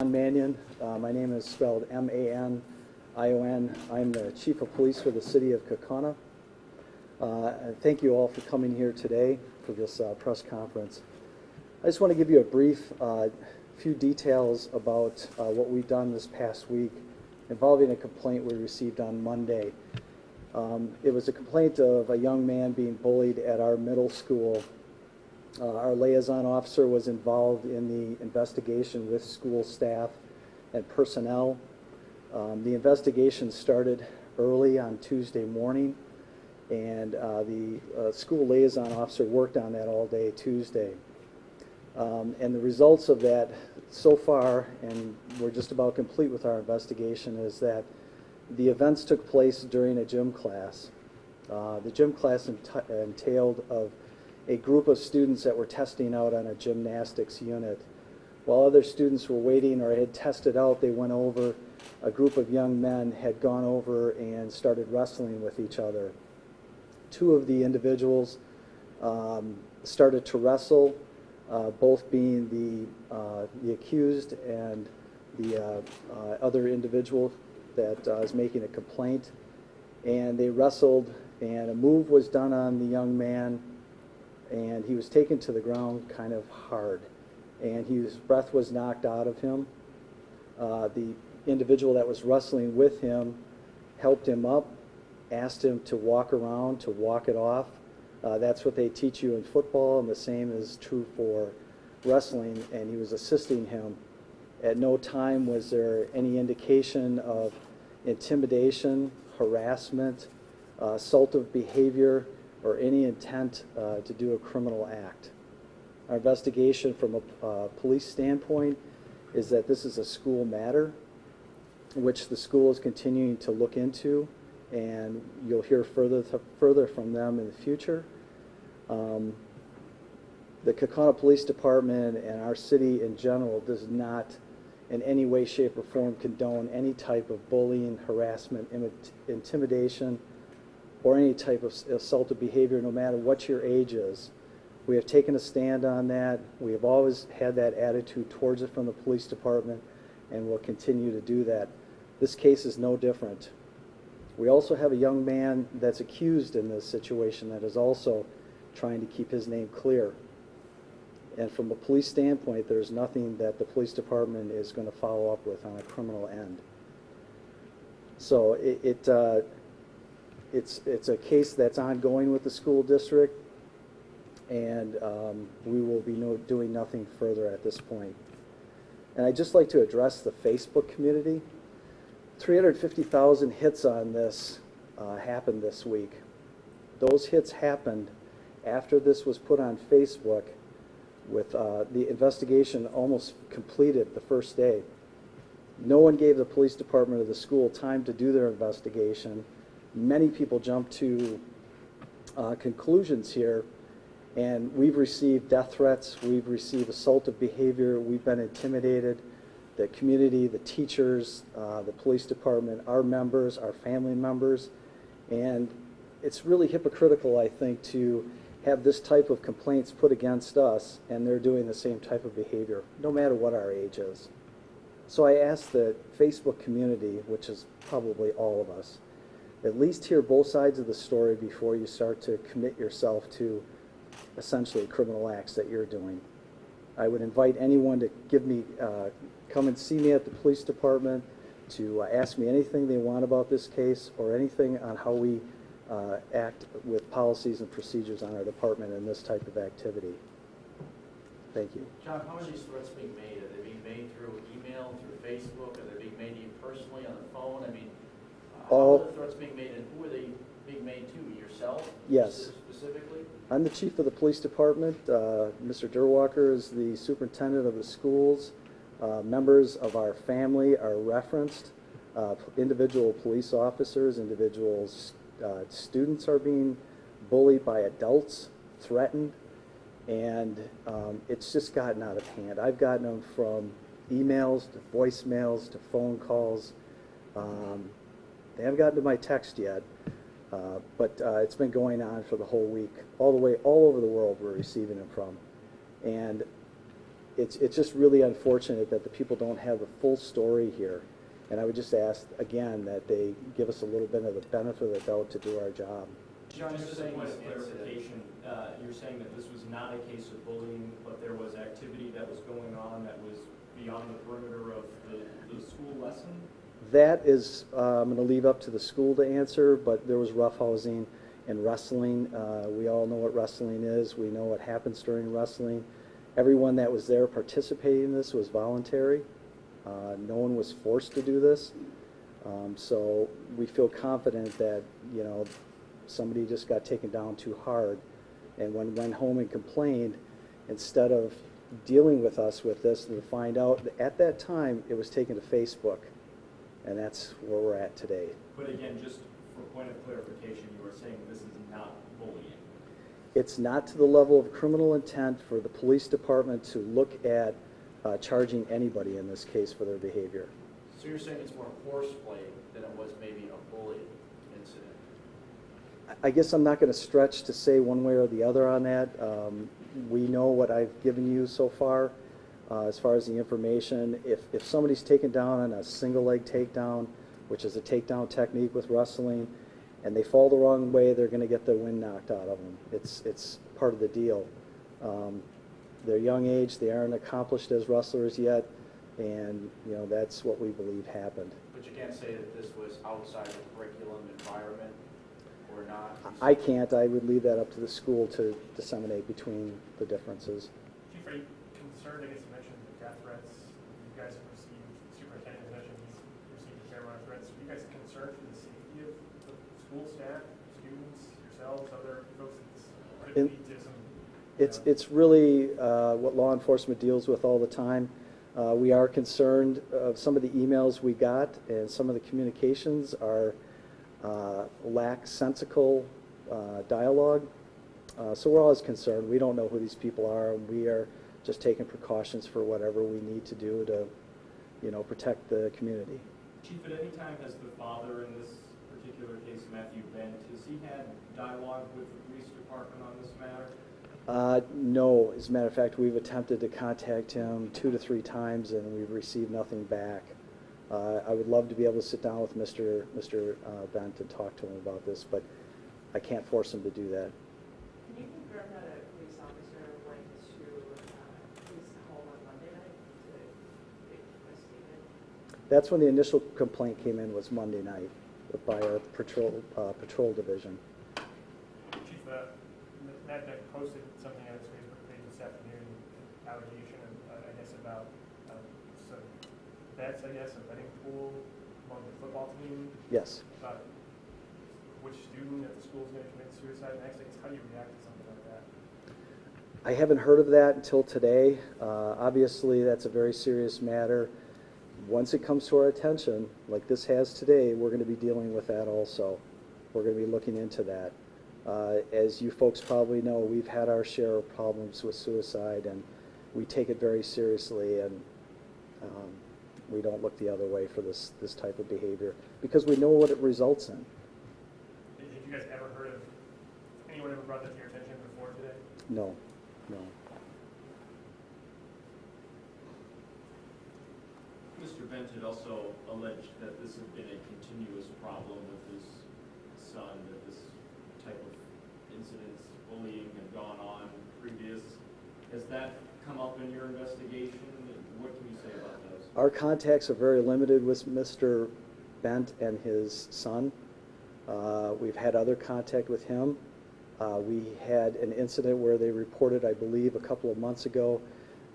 John Manion. My name is spelled M-A-N-I-O-N. I'm the Chief of Police for the City of Kaukauna. Thank you all for coming here today for this press conference. I just want to give you a brief few details about what we've done this past week involving a complaint we received on Monday. It was a complaint of a young man being bullied at our middle school. Our liaison officer was involved in the investigation with school staff and personnel. The investigation started early on Tuesday morning, and the school liaison officer worked on that all day Tuesday. And the results of that so far, and we're just about complete with our investigation, is that the events took place during a gym class. The gym class entailed of a group of students that were testing out on a gymnastics unit. While other students were waiting or had tested out, they went over, a group of young men had gone over and started wrestling with each other. Two of the individuals started to wrestle, both being the accused and the other individual that is making a complaint. And they wrestled, and a move was done on the young man, and he was taken to the ground kind of hard, and his breath was knocked out of him. The individual that was wrestling with him helped him up, asked him to walk around, to walk it off. That's what they teach you in football, and the same is true for wrestling, and he was assisting him. At no time was there any indication of intimidation, harassment, assaultive behavior, or any intent to do a criminal act. Our investigation from a police standpoint is that this is a school matter, which the school is continuing to look into, and you'll hear further from them in the future. The Kaukauna Police Department and our city in general does not in any way, shape, or form condone any type of bullying, harassment, intimidation, or any type of assaultive behavior, no matter what your age is. We have taken a stand on that. We have always had that attitude towards it from the police department, and will continue to do that. This case is no different. We also have a young man that's accused in this situation that is also trying to keep his name clear. And from a police standpoint, there's nothing that the police department is going to follow up with on a criminal end. So it's a case that's ongoing with the school district, and we will be doing nothing further at this point. And I'd just like to address the Facebook community. 350,000 hits on this happened this week. Those hits happened after this was put on Facebook, with the investigation almost completed the first day. No one gave the police department or the school time to do their investigation. Many people jumped to conclusions here, and we've received death threats, we've received assaultive behavior, we've been intimidated. The community, the teachers, the police department, our members, our family members, and it's really hypocritical, I think, to have this type of complaints put against us, and they're doing the same type of behavior, no matter what our age is. So I ask the Facebook community, which is probably all of us, at least hear both sides of the story before you start to commit yourself to essentially criminal acts that you're doing. I would invite anyone to come and see me at the police department, to ask me anything they want about this case, or anything on how we act with policies and procedures on our department in this type of activity. Thank you. John, how are these threats being made? Are they being made through email, through Facebook? Are they being made to you personally on the phone? I mean, how are the threats being made, and who are they being made to? Yourself? Yes. Specifically? I'm the chief of the police department. Mr. Durwalker is the superintendent of the schools. Members of our family are referenced. Individual police officers, individuals, students are being bullied by adults, threatened, and it's just gotten out of hand. I've gotten them from emails to voicemails to phone calls. They haven't gotten to my text yet, but it's been going on for the whole week. All over the world we're receiving them from. And it's just really unfortunate that the people don't have the full story here. And I would just ask, again, that they give us a little bit of the benefit of the doubt to do our job. John, just as a point of clarification, you're saying that this was not a case of bullying, but there was activity that was going on that was beyond the perimeter of the school lesson? That is, I'm going to leave up to the school to answer, but there was roughhousing and wrestling. We all know what wrestling is. We know what happens during wrestling. Everyone that was there participating in this was voluntary. No one was forced to do this. So we feel confident that, you know, somebody just got taken down too hard and went home and complained instead of dealing with us with this, and to find out that at that time it was taken to Facebook, and that's where we're at today. But again, just for point of clarification, you are saying this is not bullying? It's not to the level of criminal intent for the police department to look at charging anybody in this case for their behavior. So you're saying it's more horseplay than it was maybe a bullying incident? I guess I'm not going to stretch to say one way or the other on that. We know what I've given you so far as the information. If somebody's taken down on a single leg takedown, which is a takedown technique with wrestling, and they fall the wrong way, they're going to get the wind knocked out of them. It's part of the deal. They're young age, they aren't accomplished as wrestlers yet, and you know that's what we believe happened. But you can't say that this was outside the curriculum environment or not? I can't. I would leave that up to the school to disseminate between the differences. Chief, are you concerned? I guess you mentioned the death threats. You guys have received, superintendent mentioned he's received a fair amount of threats. Are you guys concerned for the safety of the school staff, students, yourselves, other folks that could lead to some? It's really what law enforcement deals with all the time. We are concerned of some of the emails we got, and some of the communications are lack sensical dialogue. So we're always concerned. We don't know who these people are, and we are just taking precautions for whatever we need to do to, you know, protect the community. Chief, at any time has the father in this particular case, Matthew Bent, has he had dialogue with the police department on this matter? No. As a matter of fact, we've attempted to contact him 2 to 3 times, and we've received nothing back. I would love to be able to sit down with Mr. Bent and talk to him about this, but I can't force him to do that. Can you confirm that a police officer went to his home on Monday night to make a statement? That's when the initial complaint came in, was Monday night by our patrol division. Chief, Matt Beck posted something on his Facebook page this afternoon, an allegation, I guess, about some bets, I guess, a betting pool among the football team. Yes. About which student at the school is going to commit suicide next. I guess, how do you react to something like that? I haven't heard of that until today. Obviously, that's a very serious matter. Once it comes to our attention, like this has today, we're going to be dealing with that also. We're going to be looking into that. As you folks probably know, we've had our share of problems with suicide, and we take it very seriously, and we don't look the other way for this type of behavior because we know what it results in. Have you guys ever heard of anyone ever brought that to your attention before today? No. Mr. Bent had also alleged that this had been a continuous problem with his son, that this type of incidents, bullying had gone on previous. Has that come up in your investigation? What can you say about those? Our contacts are very limited with Mr. Bent and his son. We've had other contact with him. We had an incident where they reported, I believe, a couple of months ago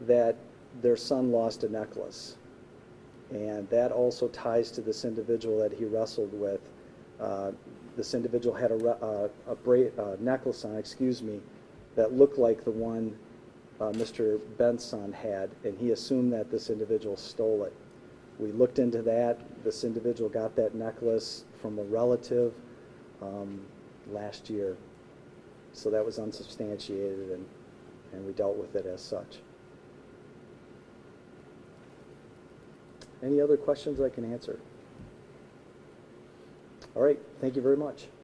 that their son lost a necklace. And that also ties to this individual that he wrestled with. This individual had a necklace on, that looked like the one Mr. Bent's son had, and he assumed that this individual stole it. We looked into that. This individual got that necklace from a relative last year. So that was unsubstantiated, and we dealt with it as such. Any other questions I can answer? All right, thank you very much.